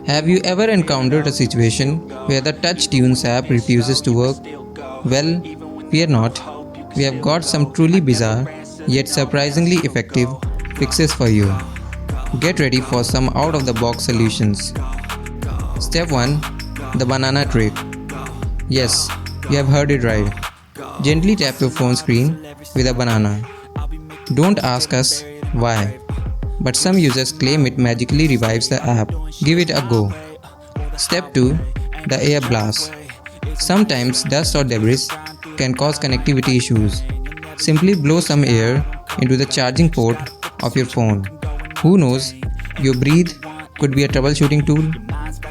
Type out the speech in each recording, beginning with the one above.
Have you ever encountered a situation where the TouchTunes app refuses to work? Well, fear not. We have got some truly bizarre yet surprisingly effective fixes for you. Get ready for some out-of-the-box solutions. Step 1. The banana trick. Yes, you have heard it right. Gently tap your phone screen with a banana. Don't ask us why, but some users claim it magically revives the app. Give it a go. Step 2. The air blast. Sometimes dust or debris can cause connectivity issues. Simply blow some air into the charging port of your phone. Who knows, your breathe could be a troubleshooting tool.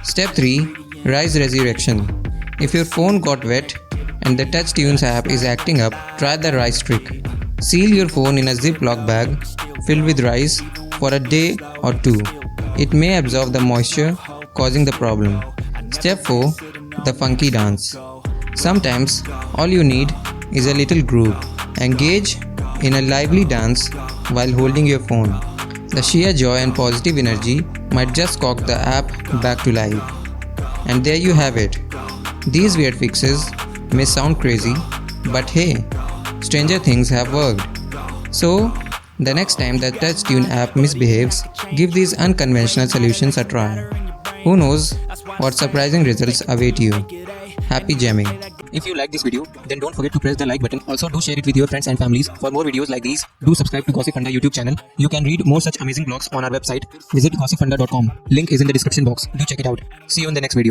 Step 3. Rise resurrection. If your phone got wet and the TouchTunes app is acting up, try the rice trick. Seal your phone in a Ziploc bag filled with rice for a day or two. It may absorb the moisture, causing the problem. Step 4. The funky dance. Sometimes all you need is a little groove. Engage in a lively dance while holding your phone. The sheer joy and positive energy might just cock the app back to life. And there you have it. These weird fixes may sound crazy, but hey, stranger things have worked. So, the next time the TouchTunes app misbehaves, give these unconventional solutions a try. Who knows what surprising results await you. Happy jamming. If you like this video, then don't forget to press the like button. Also, do share it with your friends and families. For more videos like these, do subscribe to Gossipfunda YouTube channel. You can read more such amazing blogs on our website. Visit gossipfunda.com. Link is in the description box. Do check it out. See you in the next video.